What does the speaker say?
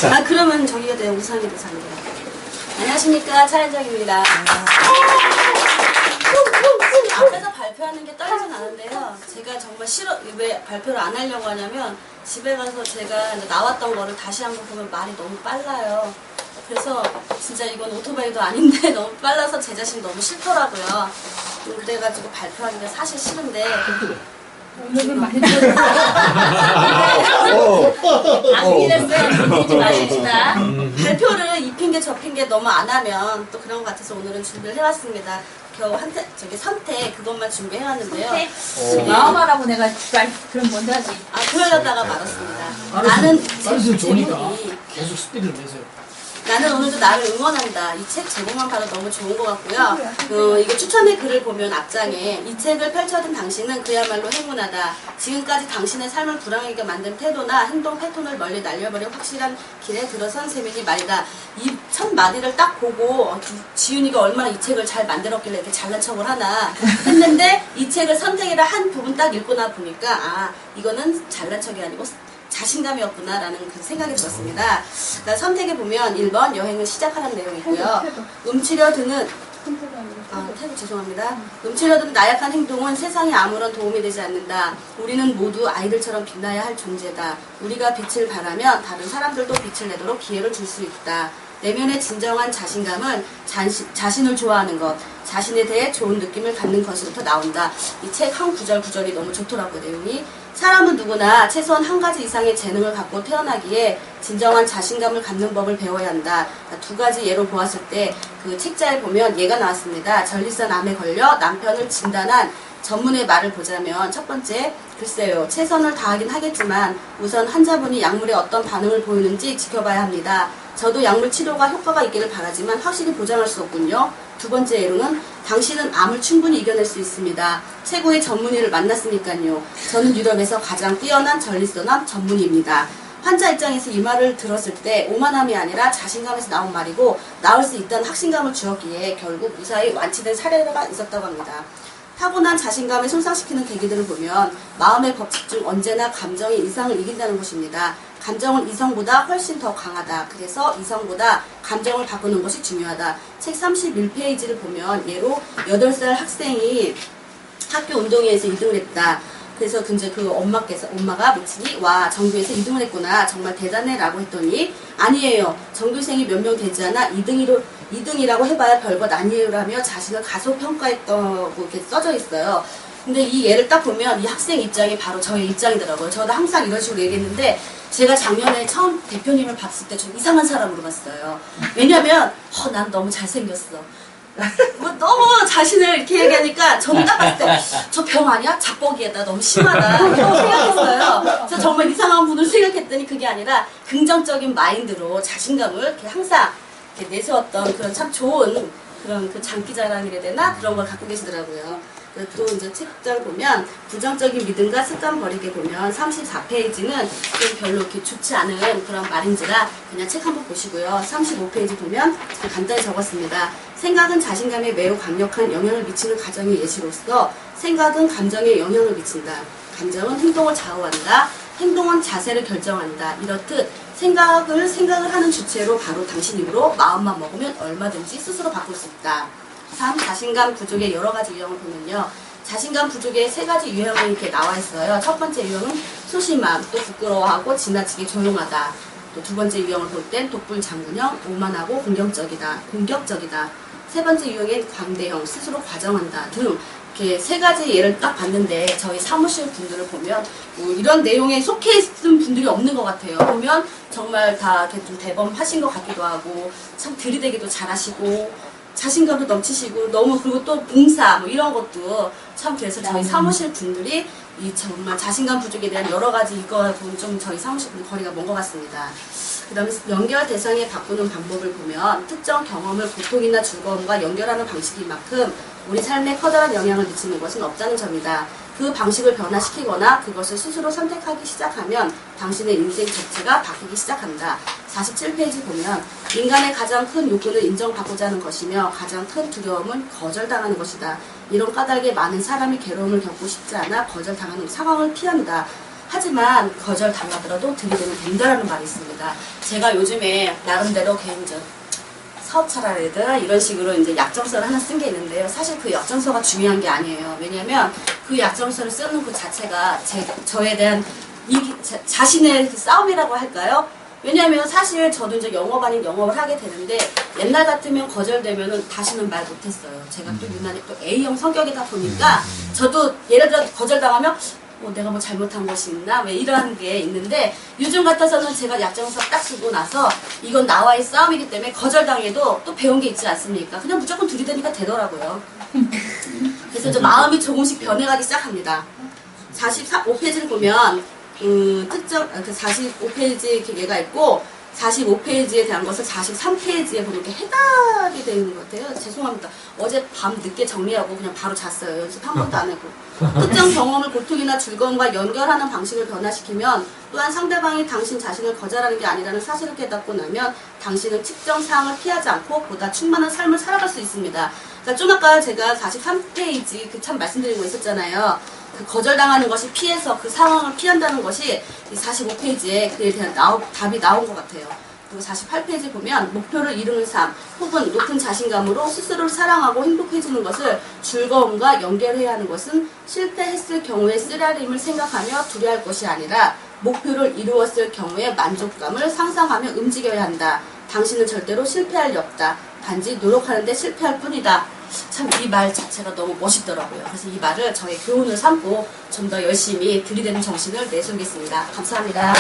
아, 그러면 저기가 내 우상이 돼서 안 돼요. 안녕하십니까, 차현정입니다. 앞에서 발표하는 게 떨리진 않은데요. 제가 정말 왜 발표를 안 하려고 하냐면, 집에 가서 제가 이제 나왔던 거를 다시 한번 보면 말이 너무 빨라요. 그래서 진짜 이건 오토바이도 아닌데 너무 빨라서 제 자신이 너무 싫더라고요. 그래가지고 발표하기가 사실 싫은데, 오늘은 많이 안 기랬어요. 잊지 마십시다. 발표를 이 핑계 저 핑계 너무 안 하면 또 그런 것 같아서 오늘은 준비를 해왔습니다. 겨우 선택 그것만 준비해왔는데요. 마음하라고 내가 그럼 뭔데 하지? 아, 그러려다가 말았습니다. 나는 좋으니까 계속 스피드를 내세요. 나는 오늘도 나를 응원한다. 이 책 제목만 봐도 너무 좋은 것 같고요. 이거 추천의 글을 보면 앞장에 이 책을 펼쳐든 당신은 그야말로 행운하다. 지금까지 당신의 삶을 불행하게 만든 태도나 행동 패턴을 멀리 날려버려 확실한 길에 들어선 셈이니 말이다. 이 첫 마디를 딱 보고 지윤이가 얼마나 이 책을 잘 만들었길래 이렇게 잘난 척을 하나 했는데 이 책을 선택이라 한 부분 딱 읽고 나 보니까 아, 이거는 잘난 척이 아니고 자신감이었구나라는 그 생각이 들었습니다. 그러니까 선택에 보면 1번 여행을 시작하는 내용이고요. 움츠려드는 죄송합니다. 움츠려드는 나약한 행동은 세상에 아무런 도움이 되지 않는다. 우리는 모두 아이들처럼 빛나야 할 존재다. 우리가 빛을 발하면 다른 사람들도 빛을 내도록 기회를 줄 수 있다. 내면의 진정한 자신감은 자신을 좋아하는 것, 자신에 대해 좋은 느낌을 갖는 것으로부터 나온다. 이 책 한 구절이 너무 좋더라고요, 내용이. 사람은 누구나 최소한 한 가지 이상의 재능을 갖고 태어나기에 진정한 자신감을 갖는 법을 배워야 한다. 두 가지 예로 보았을 때 그 책자에 보면 예가 나왔습니다. 전립선 암에 걸려 남편을 진단한 전문의 말을 보자면 첫 번째, 글쎄요, 최선을 다하긴 하겠지만 우선 환자분이 약물에 어떤 반응을 보이는지 지켜봐야 합니다. 저도 약물 치료가 효과가 있기를 바라지만 확실히 보장할 수 없군요. 두 번째 예로는 당신은 암을 충분히 이겨낼 수 있습니다. 최고의 전문의를 만났으니까요. 저는 유럽에서 가장 뛰어난 전립선암 전문의입니다. 환자 입장에서 이 말을 들었을 때 오만함이 아니라 자신감에서 나온 말이고 나을 수 있다는 확신감을 주었기에 결국 무사히 완치된 사례가 있었다고 합니다. 타고난 자신감을 손상시키는 계기들을 보면 마음의 법칙 중 언제나 감정이 이상을 이긴다는 것입니다. 감정은 이성보다 훨씬 더 강하다. 그래서 이성보다 감정을 바꾸는 것이 중요하다. 책 31페이지를 보면 예로 8살 학생이 학교 운동회에서 2등을 했다. 그래서 이제 그 엄마가 묻히니 와 전교에서 2등을 했구나 정말 대단해 라고 했더니 아니에요 전교생이 몇 명 되지 않아 2등이라고 해봐야 별것 아니에요 라며 자신을 가소평가했다고 이렇게 써져 있어요. 근데 이 예를 딱 보면 이 학생 입장이 바로 저의 입장이더라고요. 저도 항상 이런 식으로 얘기했는데 제가 작년에 처음 대표님을 봤을 때 좀 이상한 사람으로 봤어요. 왜냐면 난 너무 잘생겼어. 뭐 너무 자신을 이렇게 얘기하니까 저는 딱 봤을 때 저 병 아니야? 작곡이다 너무 심하다 이렇게 생각했어요. 그래서 정말 이상한 분을 생각했더니 그게 아니라 긍정적인 마인드로 자신감을 이렇게 항상 이렇게 내세웠던 그런 참 좋은 그런 그 장기자랑이라 해야 되나? 그런 걸 갖고 계시더라고요. 또 이제 책장을 보면 부정적인 믿음과 습관 버리게 보면 34페이지는 좀 별로 이렇게 좋지 않은 그런 말인지라 그냥 책 한번 보시고요. 35페이지 보면 간단히 적었습니다. 생각은 자신감에 매우 강력한 영향을 미치는 가정의 예시로서 생각은 감정에 영향을 미친다. 감정은 행동을 좌우한다. 행동은 자세를 결정한다. 이렇듯 생각을 하는 주체로 바로 당신 입으로 마음만 먹으면 얼마든지 스스로 바꿀 수 있다. 3. 자신감 부족의 여러 가지 유형을 보면요. 자신감 부족의 3가지 유형이 이렇게 나와 있어요. 첫 번째 유형은 소심함, 또 부끄러워하고 지나치게 조용하다. 또 두 번째 유형을 볼 땐 독불장군형, 오만하고 공격적이다. 세 번째 유형인 광대형, 스스로 과정한다 등 이렇게 3가지 예를 딱 봤는데 저희 사무실 분들을 보면 뭐 이런 내용에 속해 있는 분들이 없는 것 같아요. 보면 정말 다 이렇게 좀 대범하신 것 같기도 하고 참 들이대기도 잘하시고 자신감도 넘치시고 너무 그리고 또 봉사 뭐 이런 것도 참 그래서 저희 사무실 분들이 이 정말 자신감 부족에 대한 여러 가지 이거하고 좀 저희 사무실 분 거리가 먼 것 같습니다. 그 다음에 연결 대상에 바꾸는 방법을 보면 특정 경험을 고통이나 즐거움과 연결하는 방식인 만큼 우리 삶에 커다란 영향을 미치는 것은 없다는 점이다. 그 방식을 변화시키거나 그것을 스스로 선택하기 시작하면 당신의 인생 자체가 바뀌기 시작한다. 47페이지 보면 인간의 가장 큰 욕구는 인정받고자 하는 것이며 가장 큰 두려움은 거절당하는 것이다. 이런 까닭에 많은 사람이 괴로움을 겪고 싶지 않아 거절당하는 상황을 피한다. 하지만 거절 당하더라도 들이대면 된다라는 말이 있습니다. 제가 요즘에 나름대로 개인적 사업차라 해야 되나 이런 식으로 이제 약정서를 하나 쓴 게 있는데요. 사실 그 약정서가 중요한 게 아니에요. 왜냐하면 그 약정서를 쓰는 그 자체가 저에 대한 자신의 그 싸움이라고 할까요? 왜냐하면 사실 저도 이제 영업 아닌 영업을 하게 되는데 옛날 같으면 거절되면은 다시는 말 못했어요. 제가 또 유난히 또 A형 성격이다 보니까 저도 예를 들어 거절당하면 내가 뭐 잘못한 것이 있나? 왜 이러한 게 있는데 요즘 같아서는 제가 약정서 딱 쓰고 나서 이건 나와의 싸움이기 때문에 거절당해도 또 배운 게 있지 않습니까? 그냥 무조건 들이대니까 되더라고요. 그래서 좀 마음이 조금씩 변해가기 시작합니다. 45페이지를 보면 특정 45페이지 얘가 있고 45페이지에 대한 것을 43페이지에 보면 이렇게 해답이 되어 있는 것 같아요. 죄송합니다. 어제 밤 늦게 정리하고 그냥 바로 잤어요. 연습 한 번도 안 하고. 특정 경험을 고통이나 즐거움과 연결하는 방식을 변화시키면 또한 상대방이 당신 자신을 거절하는 게 아니라는 사실을 깨닫고 나면 당신은 특정 사항을 피하지 않고 보다 충만한 삶을 살아갈 수 있습니다. 그러니까 좀 아까 제가 43페이지 그 참 말씀드린 거 있었잖아요. 그 거절당하는 것이 피해서 그 상황을 피한다는 것이 45페이지에 그에 대한 답이 나온 것 같아요. 그리고 48페이지 보면 목표를 이루는 삶 혹은 높은 자신감으로 스스로를 사랑하고 행복해지는 것을 즐거움과 연결해야 하는 것은 실패했을 경우의 쓰라림을 생각하며 두려워할 것이 아니라 목표를 이루었을 경우의 만족감을 상상하며 움직여야 한다. 당신은 절대로 실패할 리 없다. 단지 노력하는데 실패할 뿐이다. 참 이 말 자체가 너무 멋있더라고요. 그래서 이 말을 저의 교훈을 삼고 좀 더 열심히 들이대는 정신을 내세우겠습니다. 감사합니다.